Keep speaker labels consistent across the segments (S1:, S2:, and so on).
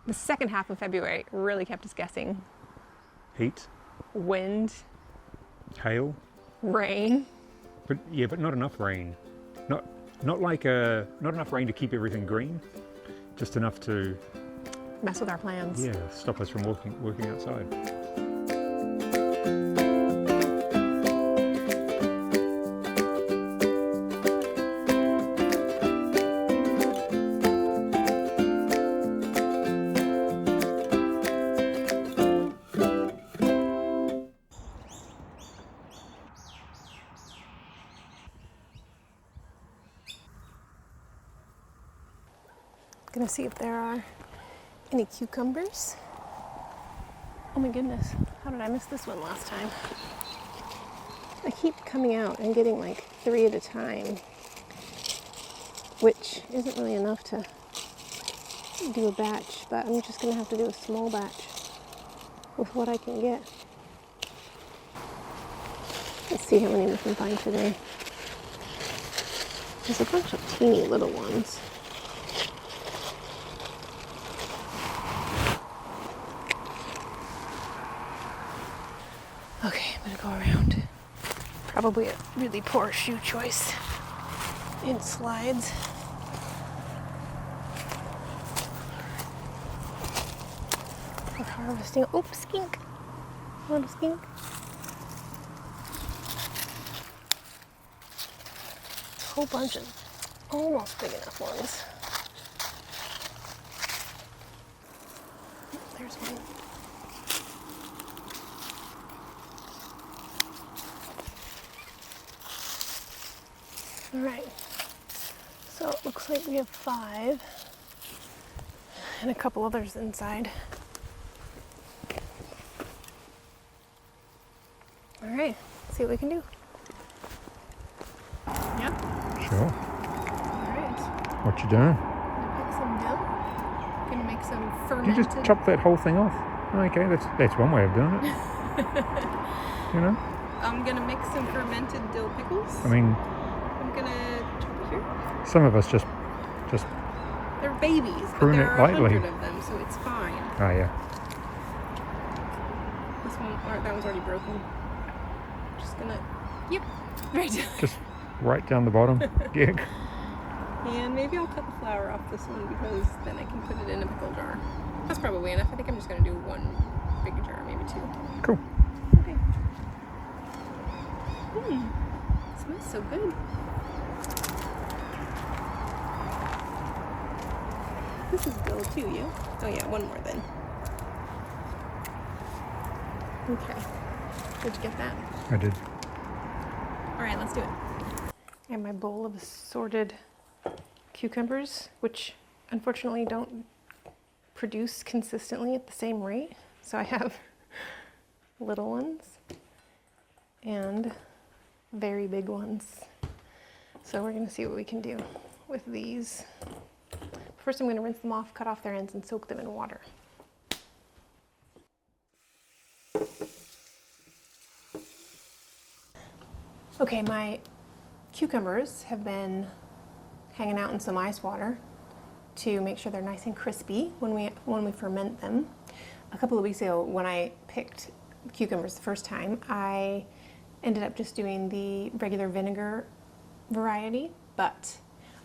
S1: The second half of February really kept us guessing.
S2: Heat,
S1: Wind,
S2: hail,
S1: rain.
S2: but not enough rain. Not enough rain to keep everything green. Just enough to
S1: Mess with our plans.
S2: stop us from working outside.
S1: Gonna see if there are any cucumbers. Oh my goodness, how did I miss this one last time? I keep coming out and getting like 3 at a time, which isn't really enough to do a batch, but I'm just gonna have to do a small batch with what I can get. Let's see how many we can find today. There's a bunch of teeny little ones. Okay, I'm gonna go around. Probably a really poor shoe choice in slides. We're harvesting. Oh, skink! A little skink. A whole bunch of almost big enough ones. Oh, there's one. All right, so it looks like we have 5 and a couple others inside. All right, let's see what we can do. Yeah?
S2: Sure.
S1: All right.
S2: What you doing?
S1: Gonna pick some dill. Gonna make some
S2: Did
S1: fermented.
S2: you just chop that whole thing off? Okay, that's one way of doing it. You know?
S1: I'm gonna make some fermented dill pickles.
S2: I mean,
S1: I'm gonna chop here.
S2: some of us just
S1: They're babies, but
S2: prune
S1: there
S2: it
S1: are
S2: lightly.
S1: 100 of them, so it's fine.
S2: Oh yeah.
S1: This one, or that one's already broken. Just gonna, yep, right.
S2: Just right down the bottom. Yeah.
S1: And maybe I'll cut the flour off this one because then I can put it in a pickle jar. That's probably enough. I think I'm just gonna do 1 big jar, maybe 2.
S2: Cool.
S1: Okay. It smells so good. This is dill too, yeah? Oh yeah, 1 more then. Okay. Did you get that?
S2: I did.
S1: All right, let's do it. I have my bowl of assorted cucumbers, which unfortunately don't produce consistently at the same rate. So I have little ones and very big ones. So we're gonna see what we can do with these. First I'm gonna rinse them off, cut off their ends, and soak them in water. Okay, my cucumbers have been hanging out in some ice water to make sure they're nice and crispy when we ferment them. A couple of weeks ago when I picked cucumbers the first time, I ended up just doing the regular vinegar variety, but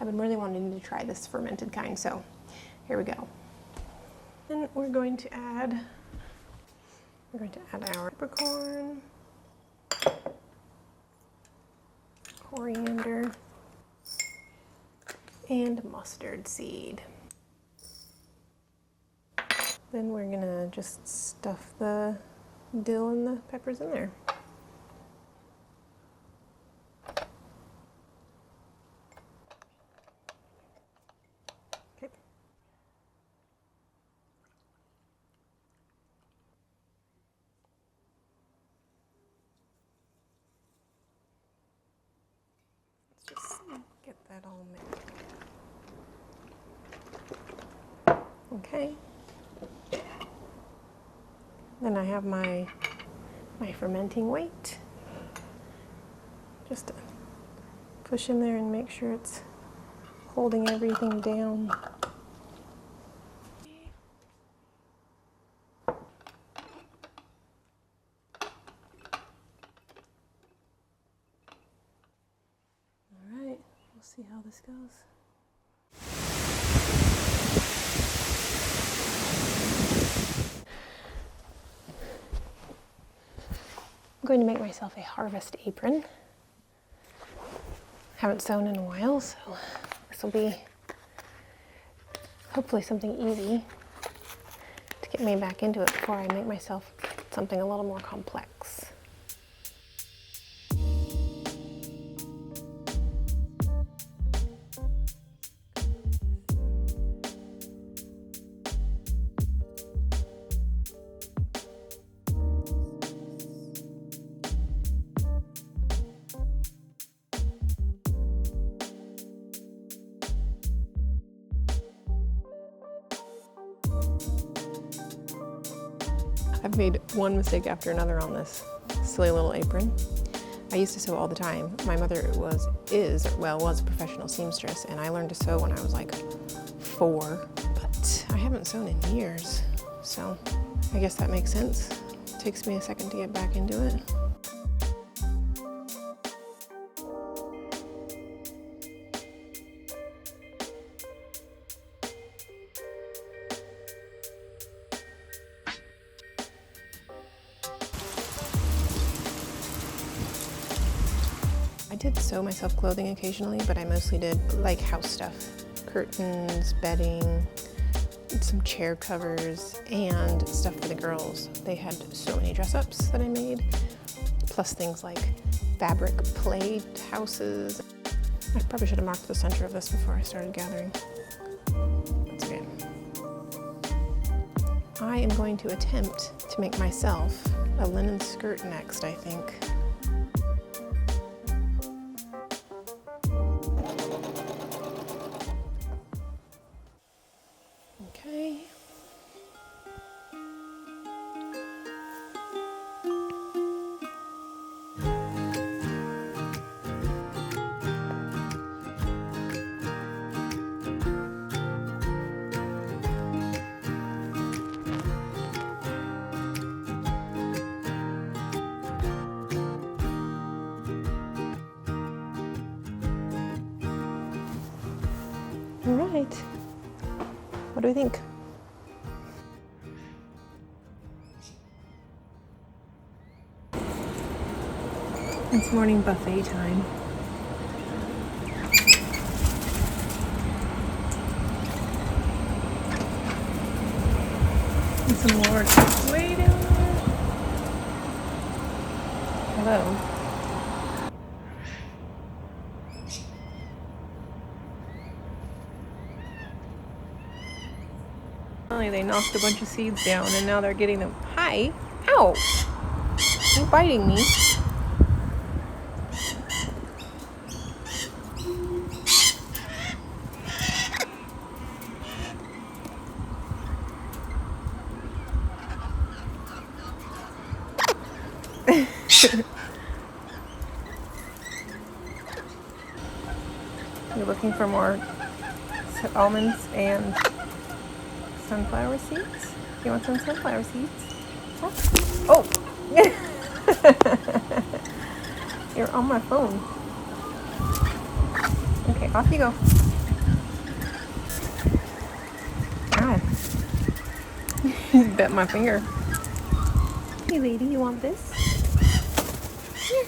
S1: I've been really wanting to try this fermented kind, so here we go. And we're going to add our peppercorn, coriander, and mustard seed. Then we're gonna just stuff the dill and the peppers in there. Okay. Let's just get that all mixed. Okay. Then I have my fermenting weight. Just to push in there and make sure it's holding everything down. See how this goes. I'm going to make myself a harvest apron. Haven't sewn in a while, so this will be hopefully something easy to get me back into it before I make myself something a little more complex. I've made one mistake after another on this silly little apron. I used to sew all the time. My mother was a professional seamstress, and I learned to sew when I was like 4, but I haven't sewn in years, so I guess that makes sense. It takes me a second to get back into it. I did sew myself clothing occasionally, but I mostly did like house stuff. Curtains, bedding, some chair covers, and stuff for the girls. They had so many dress-ups that I made, plus things like fabric play houses. I probably should have marked the center of this before I started gathering. That's okay. I am going to attempt to make myself a linen skirt next, I think. Okay. All right. What do we think? It's morning buffet time. And some more way down there. Hello. Finally, they knocked a bunch of seeds down and now they're getting them. Hi! Ow! You're biting me. You're looking for more almonds and sunflower seeds? You want some sunflower seeds? Huh? Oh! You're on my phone. Okay, off you go. Ow. You bit my finger. Hey lady, you want this? Here.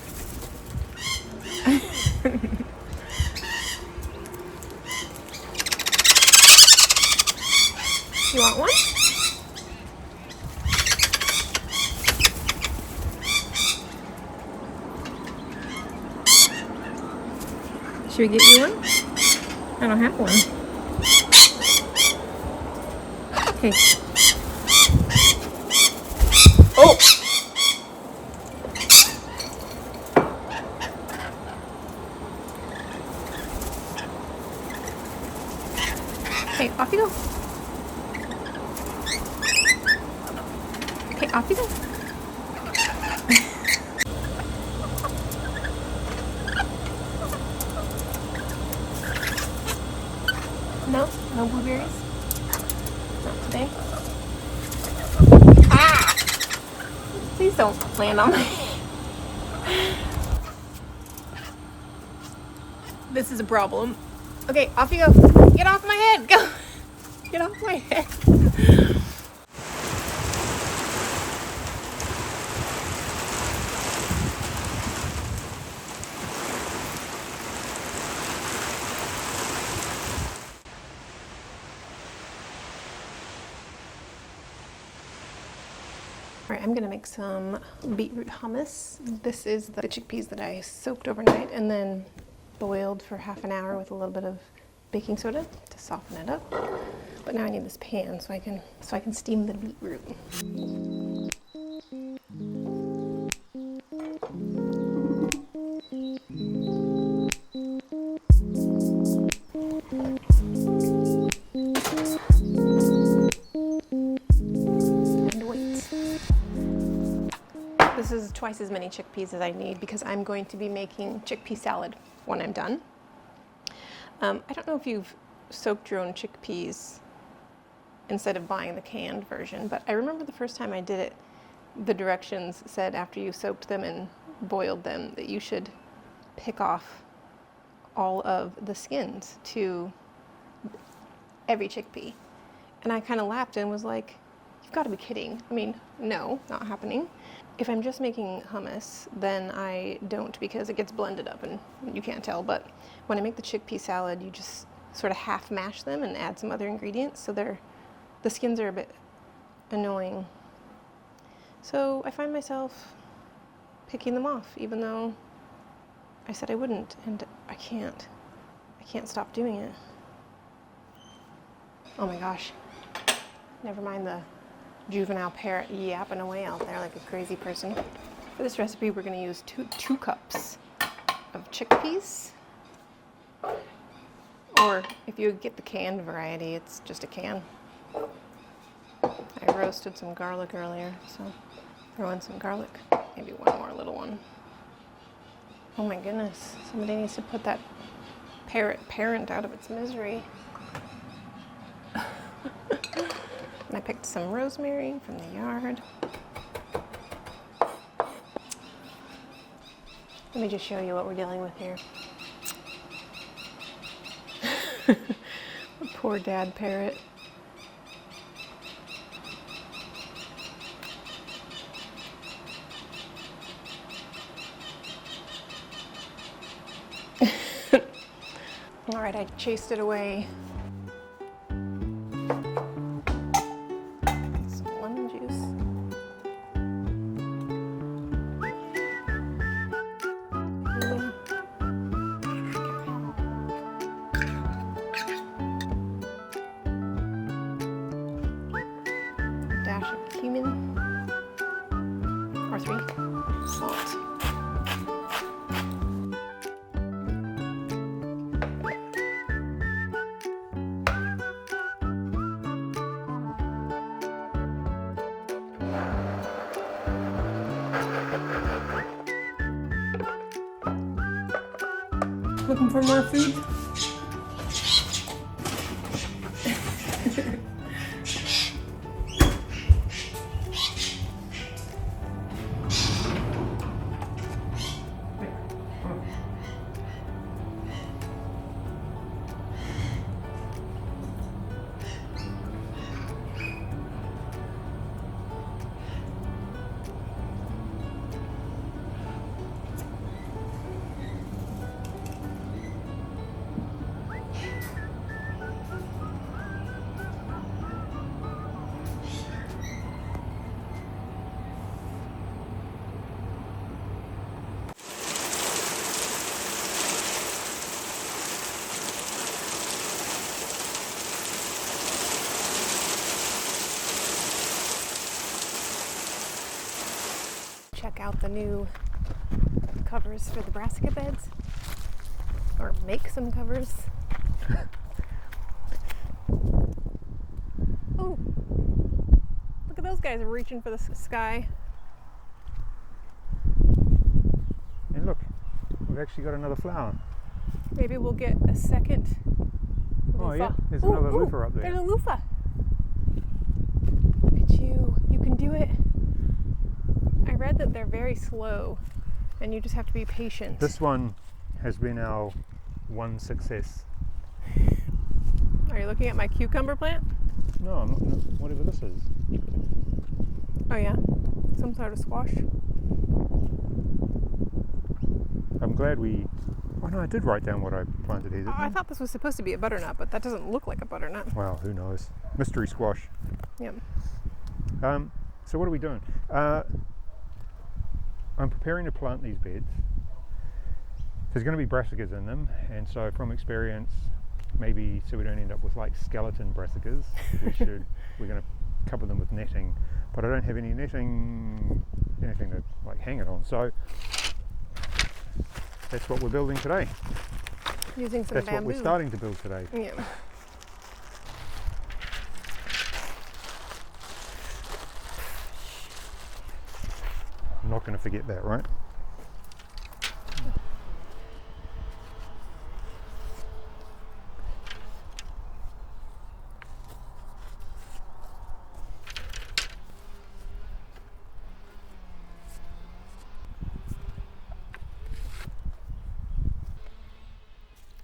S1: You want one? Should we get you one? I don't have one. Okay. Oh! Okay, off you go. Okay, off you go. No? No blueberries? Not today? Ah! Please don't land on my head. This is a problem. Okay, off you go. Get off my head. Go. Get off my head. All right, I'm gonna make some beetroot hummus. This is the chickpeas that I soaked overnight and then boiled for half an hour with a little bit of baking soda to soften it up. But now I need this pan so I can steam the beetroot. This is twice as many chickpeas as I need because I'm going to be making chickpea salad when I'm done. I don't know if you've soaked your own chickpeas instead of buying the canned version, but I remember the first time I did it, the directions said after you soaked them and boiled them that you should pick off all of the skins to every chickpea. And I kind of laughed and was like, you've got to be kidding. I mean, no, not happening. If I'm just making hummus, then I don't because it gets blended up and you can't tell. But when I make the chickpea salad, you just sort of half mash them and add some other ingredients. So the skins are a bit annoying. So I find myself picking them off, even though I said I wouldn't, and I can't stop doing it. Oh my gosh. Never mind the juvenile parrot yapping away out there like a crazy person. For this recipe, we're going to use two cups of chickpeas. Or if you get the canned variety, it's just a can. I roasted some garlic earlier, so throw in some garlic. Maybe one more little one. Oh my goodness, somebody needs to put that parent out of its misery. And I picked some rosemary from the yard. Let me just show you what we're dealing with here. Poor dad parrot. All right, I chased it away. Dash of cumin, or 3, salt. Looking for more food? Check out the new covers for the Brassica beds, or make some covers. Oh, look at those guys reaching for the sky.
S2: And look, we've actually got another flower.
S1: Maybe we'll get a second loofah.
S2: Oh yeah, there's another loofah up there.
S1: There's a loofah. Look at you, you can do it. I read that they're very slow and you just have to be patient.
S2: This one has been our one success.
S1: Are you looking at my cucumber plant?
S2: No, I'm looking at whatever this is.
S1: Oh yeah, some sort of squash.
S2: I'm glad we... Oh no, I did write down what I planted here, didn't
S1: I thought this was supposed to be a butternut, but that doesn't look like a butternut.
S2: Well, who knows? Mystery squash.
S1: Yep.
S2: So what are we doing? I'm preparing to plant these beds. There's going to be brassicas in them, and so from experience, maybe so we don't end up with like skeleton brassicas, we're going to cover them with netting. But I don't have any netting, anything to like hang it on. So that's what we're building today.
S1: Using some
S2: That's
S1: bamboo.
S2: what we're starting to build today.
S1: Yeah.
S2: I'm not going to forget that, right?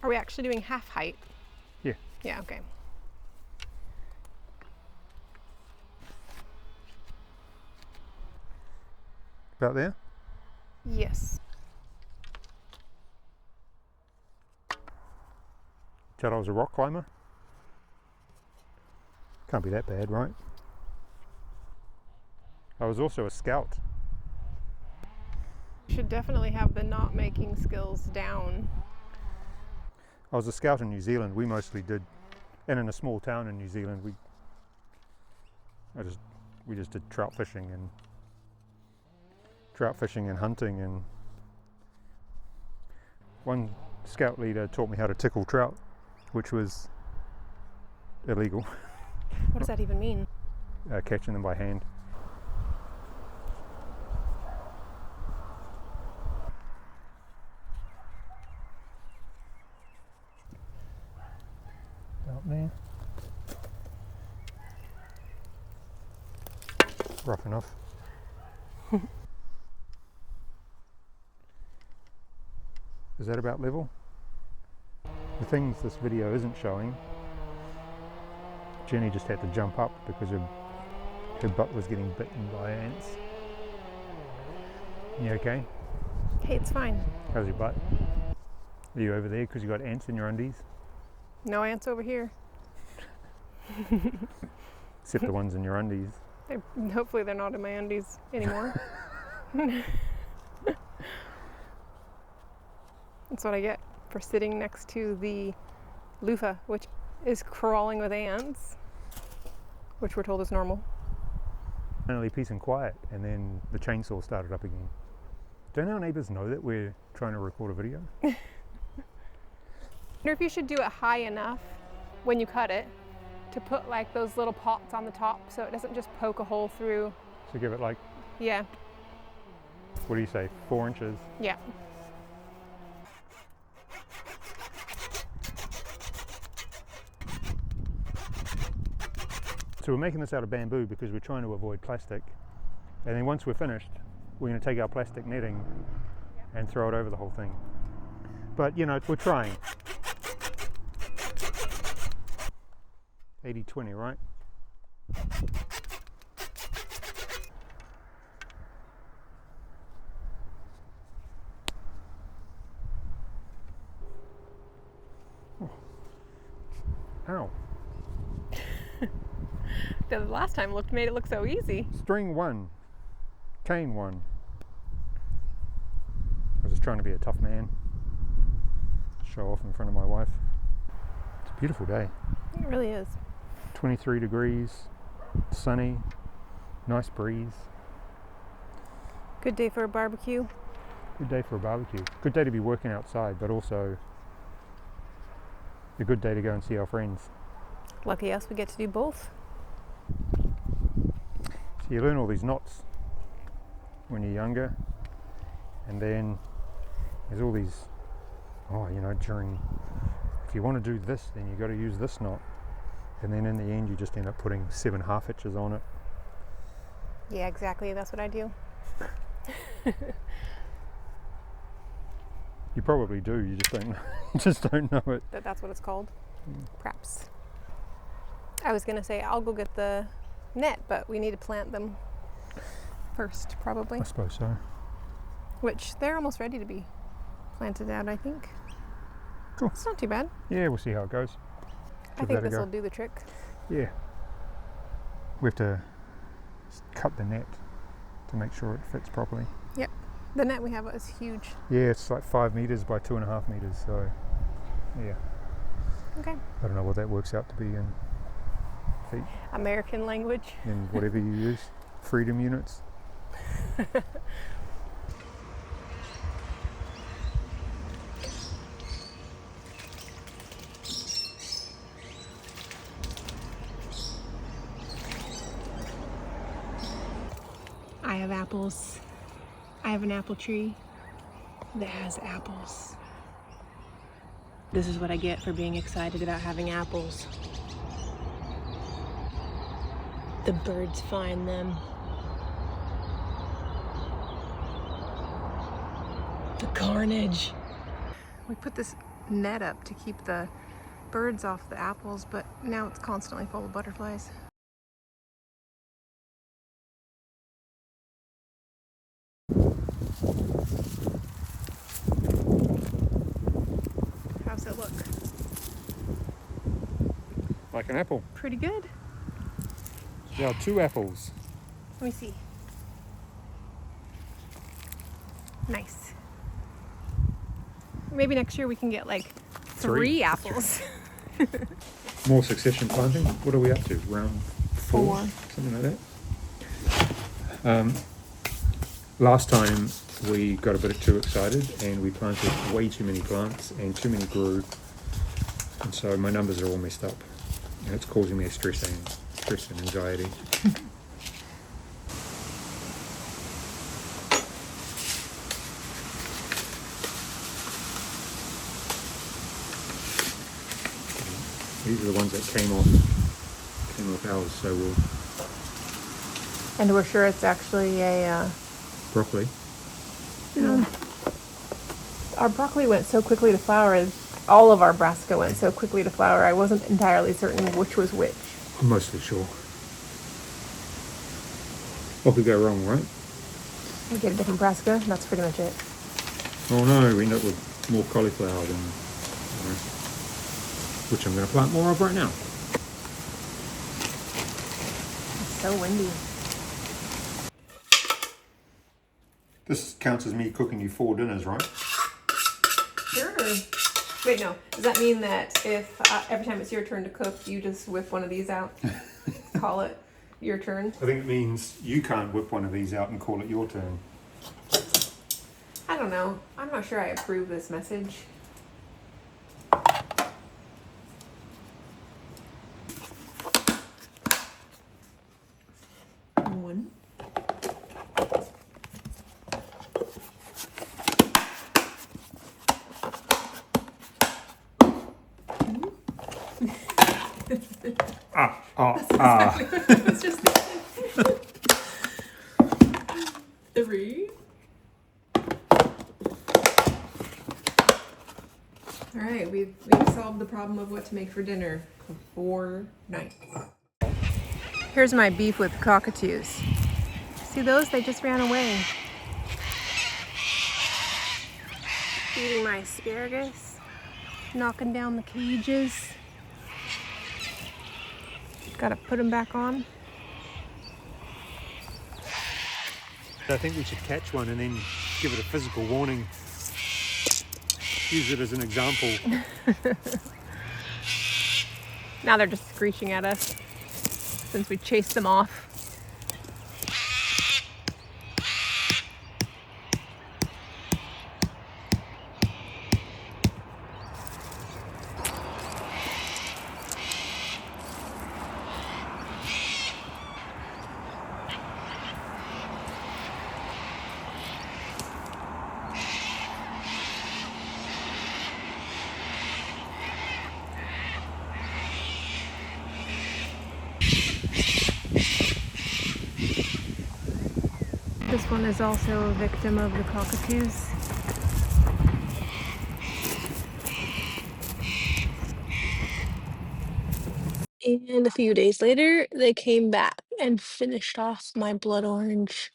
S1: Are we actually doing half height?
S2: Yeah.
S1: Yeah, okay.
S2: About there?
S1: Yes.
S2: Said I was a rock climber? Can't be that bad, right? I was also a scout.
S1: You should definitely have the knot making skills down.
S2: I was a scout in New Zealand. We mostly did, and in a small town in New Zealand, we just did trout fishing and hunting. And one scout leader taught me how to tickle trout, which was illegal.
S1: What does that even mean?
S2: Catching them by hand. Out there. Rough enough. Is that about level? The things this video isn't showing, Jenny just had to jump up because her butt was getting bitten by ants. You okay?
S1: Hey, it's fine.
S2: How's your butt? Are you over there because you got ants in your undies?
S1: No ants over here.
S2: Except the ones in your undies.
S1: Hopefully they're not in my undies anymore. That's what I get for sitting next to the loofah, which is crawling with ants, which we're told is normal.
S2: Finally peace and quiet, and then the chainsaw started up again. Don't our neighbours know that we're trying to record a video?
S1: I wonder if you should do it high enough when you cut it to put like those little pots on the top so it doesn't just poke a hole through.
S2: So give it like,
S1: Yeah.
S2: what do you say, 4 inches?
S1: Yeah.
S2: So we're making this out of bamboo because we're trying to avoid plastic. And then once we're finished, we're going to take our plastic netting and throw it over the whole thing. But you know, we're trying. 80-20, right? Oh. Ow.
S1: The last time made it look so easy.
S2: String 1, chain 1. I was just trying to be a tough man. Show off in front of my wife. It's a beautiful day.
S1: It really is.
S2: 23 degrees, sunny, nice breeze.
S1: Good day for a barbecue.
S2: Good day for a barbecue. Good day to be working outside, but also a good day to go and see our friends.
S1: Lucky us, we get to do both.
S2: So you learn all these knots when you're younger, and then there's all these, you know, if you want to do this, then you've got to use this knot. And then in the end, you just end up putting 7 half hitches on it.
S1: Yeah, exactly. That's what I do.
S2: You probably do, you just don't you just don't know it.
S1: That's what it's called? Perhaps. I was gonna say I'll go get the net, but we need to plant them first, probably.
S2: I suppose so.
S1: Which they're almost ready to be planted out, I think.
S2: Cool.
S1: It's not too bad.
S2: Yeah, we'll see how it goes.
S1: I think this will do the trick.
S2: Yeah. We have to cut the net to make sure it fits properly.
S1: Yep. The net we have is huge.
S2: Yeah, it's like 5 meters by 2.5 meters, so yeah.
S1: Okay.
S2: I don't know what that works out to be in feet,
S1: American language.
S2: in whatever you use. Freedom units.
S1: I have apples. I have an apple tree that has apples. This is what I get for being excited about having apples. The birds find them. The carnage. We put this net up to keep the birds off the apples, but now it's constantly full of butterflies. How's it look?
S2: Like an apple.
S1: Pretty good.
S2: Yeah, 2 apples.
S1: Let me see. Nice. Maybe next year we can get like 3 apples.
S2: More succession planting. What are we up to? Round 4? Something like that. Last time we got a bit too excited and we planted way too many plants and too many grew. And so my numbers are all messed up. And it's causing me stress and anxiety. These are the ones that came off ours, so we'll...
S1: And we're sure it's actually a...
S2: Broccoli.
S1: Our broccoli went so quickly to flower. All of our brassica went so quickly to flower. I wasn't entirely certain which was which.
S2: I'm mostly sure. What could go wrong, right?
S1: We get a different brassica, that's pretty much it.
S2: Oh no, we end up with more cauliflower than... which I'm going to plant more of right now.
S1: It's so windy.
S2: This counts as me cooking you 4 dinners, right?
S1: Sure. Wait, no. Does that mean that if every time it's your turn to cook, you just whip one of these out? Call it your turn?
S2: I think it means you can't whip one of these out and call it your turn.
S1: I don't know. I'm not sure I approve this message. One. It's just 3. All right, we've solved the problem of what to make for dinner for 4 nights. Here's my beef with cockatoos. See those? They just ran away. Eating my asparagus, knocking down the cages. Gotta put them back on.
S2: I think we should catch one and then give it a physical warning. Use it as an example.
S1: Now they're just screeching at us since we chased them off. This one is also a victim of the cockatoos.
S3: And a few days later, they came back and finished off my blood orange.